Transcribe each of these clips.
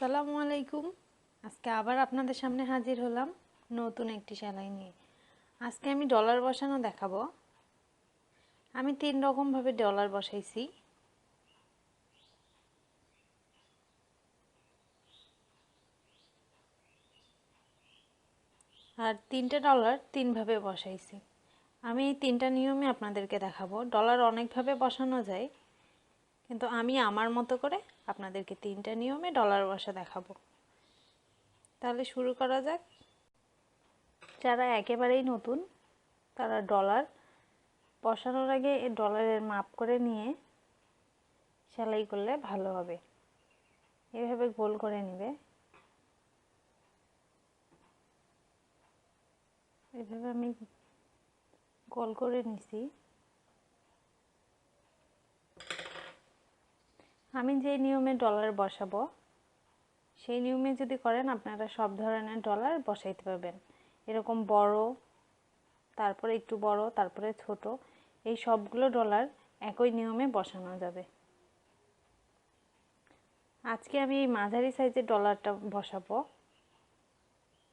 আসসালামু আলাইকুম। আজকে আবার আপনাদের সামনে হাজির হলাম নতুন একটি সেলাই নিয়ে। আজকে আমি ডলার বসানো দেখাবো। আমি 3 রকম ভাবে ডলার বসাইছি। আর 3টা ডলার 3 ভাবে বসাইছি। আমি এই 3টা নিয়মে আপনাদেরকে দেখাবো। ডলার অনেক ভাবে বসানো যায়, কিন্তু আমি আমার মতো করে আপনাদেরকে 3টা নিয়মে ডলার বসা দেখাবো। তাহলে শুরু করা যাক। যারা একেবারেই নতুন তারা ডলার বসানোর আগে এই ডলারের মাপ করে নিয়ে সেলাই করলে ভালো হবে। এভাবে গোল করে নেবে। এভাবে আমি গোল করে নিছি। আমি যে নিয়মে ডলার বসাবো সেই নিয়মে যদি করেন আপনারা সব ধরনের ডলার বসাইতে পারবেন। এরকম বড়, তারপরে একটু বড়, তারপরে ছোট, এই সবগুলো ডলার একই নিয়মে বসানো যাবে। আজকে আমি এই মাঝারি সাইজের ডলারটা বসাবো,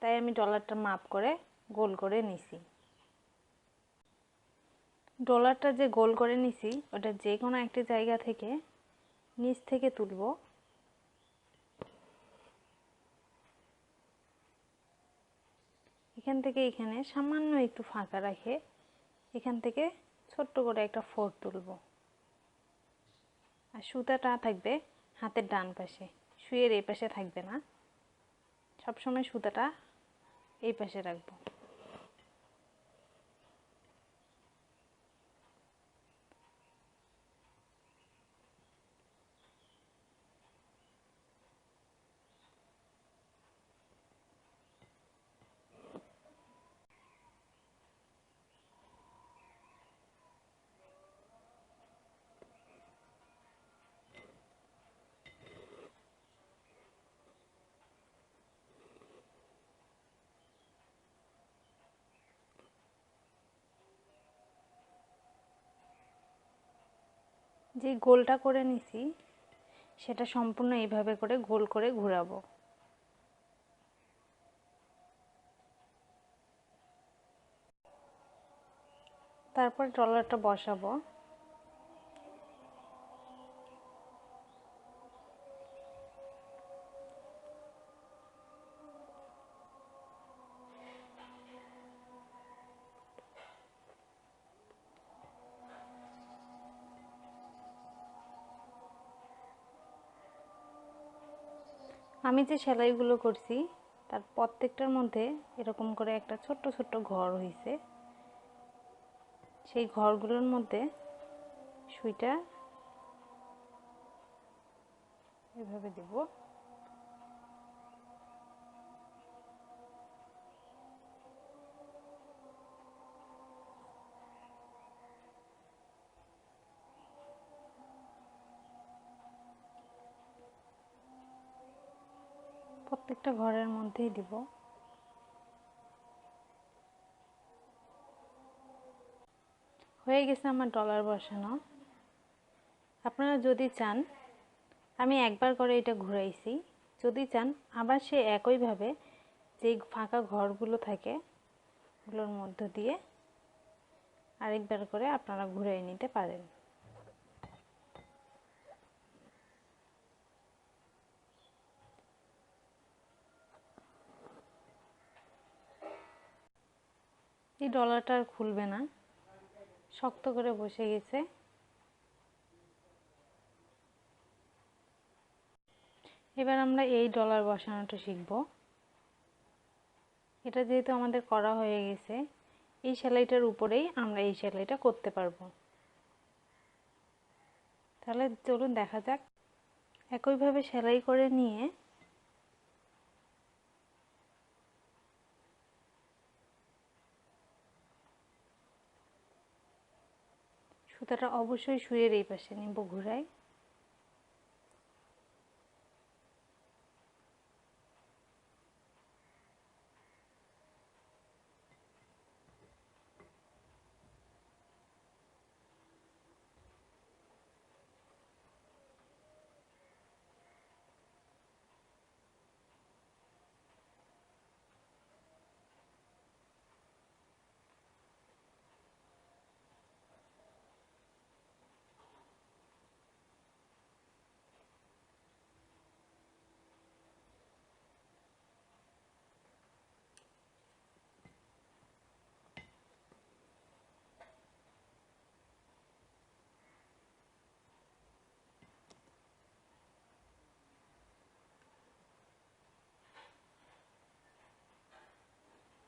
তাই আমি ডলারটা মাপ করে গোল করে নিছি। ডলারটা যে গোল করে নিছি ওটা যে কোনো একটা জায়গা থেকে নিচ থেকে তুলব। এখান থেকে এখানে সামান্য একটু ফাঁকা রাখে এখান থেকে ছোট্ট করে একটা ফোঁড় তুলব। আর সুতাটা থাকবে হাতের ডান পাশে, সুইয়ের এই পাশে থাকবে না। সবসময় সুতাটা এই পাশে রাখবো। যে গোলটা করে নিছি সেটা সম্পূর্ণ এইভাবে করে গোল করে ঘোরাবো। তারপর ডলারটা বসাবো। আমি যে সেলাইগুলো করছি তার প্রত্যেকটার মধ্যে এরকম করে একটা ছোট্ট ছোট্ট ঘর হয়েছে। সেই ঘরগুলোর মধ্যে সুইটা এভাবে দেব। প্রত্যেকটা ঘরের মধ্যেই দিব। হয়ে গেছে আমার ডলার বসানো। আপনারা যদি চান, আমি একবার করে এটা ঘুরাইছি, যদি চান আবার সে একইভাবে যে ফাঁকা ঘরগুলো থাকে ওগুলোর মধ্য দিয়ে আরেকবার করে আপনারা ঘুরিয়ে নিতে পারেন। এই ডলারটা আর খুলবে না, শক্ত করে বসে গেছে। এবার আমরা এই ডলার বসানোটা শিখব। এটা যেহেতু আমাদের করা হয়ে গেছে, এই সেলাইটার উপরেই আমরা এই সেলাইটা করতে পারবো। তাহলে চলুন দেখা যাক। একইভাবে সেলাই করে নিয়ে সুতাটা অবশ্যই সুইয়ের এই পাশে নিব ঘুরাই।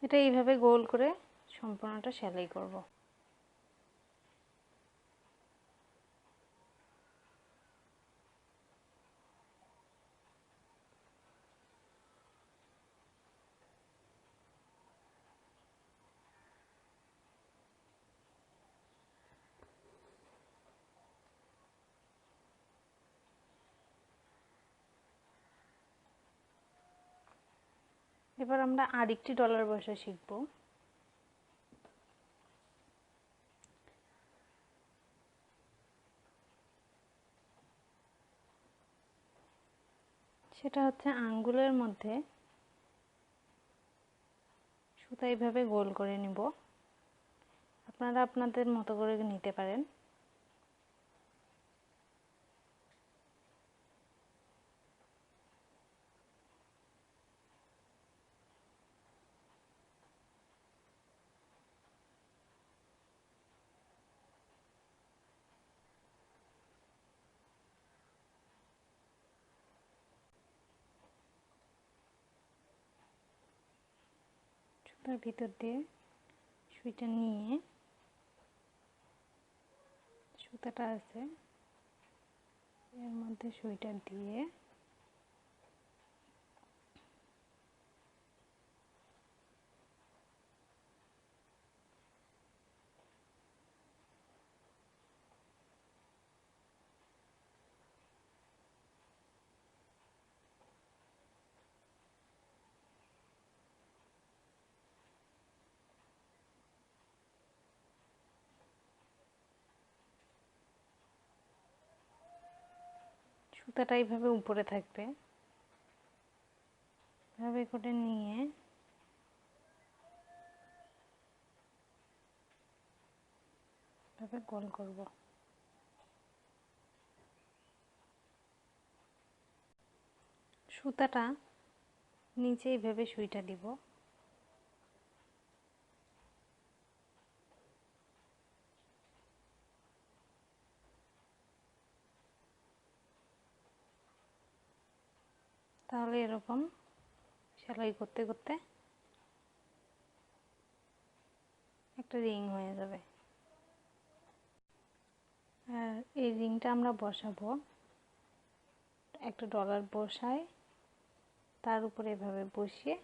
এটা এইভাবে গোল করে সম্পূর্ণটা সেলাই করব। এবার আমরা আরেকটি ডলার বসা শিখব। সেটা হচ্ছে আঙ্গুলের মধ্যে সুতা এইভাবে গোল করে নিব। আপনারা আপনাদের মতো করে নিতে পারেন। সুতার ভিতর দিয়ে সুইটা নিয়ে সুতাটা আছে এর মধ্যে সুইটা দিয়ে সুতাটা এইভাবে উপরে থাকবে, এভাবে করে নিয়ে এভাবে গোল করব। সুতাটা নিচে এইভাবে সুইটা দিব। তাহলে এরকম সেলাই করতে করতে একটা রিং হয়ে যাবে। আর এই রিংটা আমরা বসাবো, একটা ডলার বসায় তার উপরে এভাবে বসিয়ে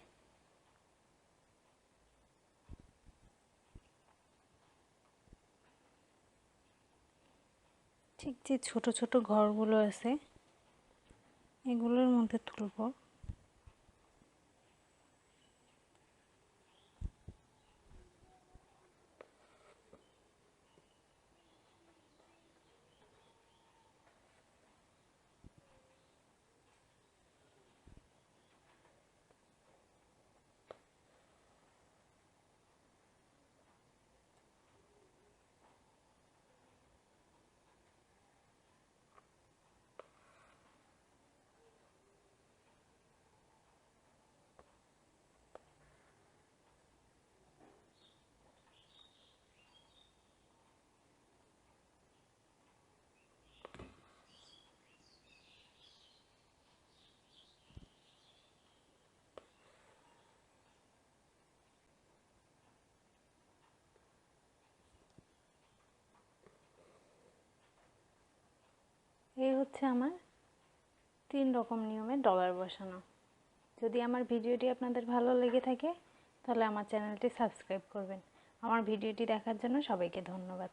ঠিক যে ছোট ছোট ঘরগুলো আছে এগুলোর মধ্যে তুলব। এই হচ্ছে আমার 3 রকম নিয়মে ডলার বসানো। যদি আমার ভিডিওটি আপনাদের ভালো লেগে থাকে তাহলে আমার চ্যানেলটি সাবস্ক্রাইব করবেন। আমার ভিডিওটি দেখার জন্য সবাইকে ধন্যবাদ।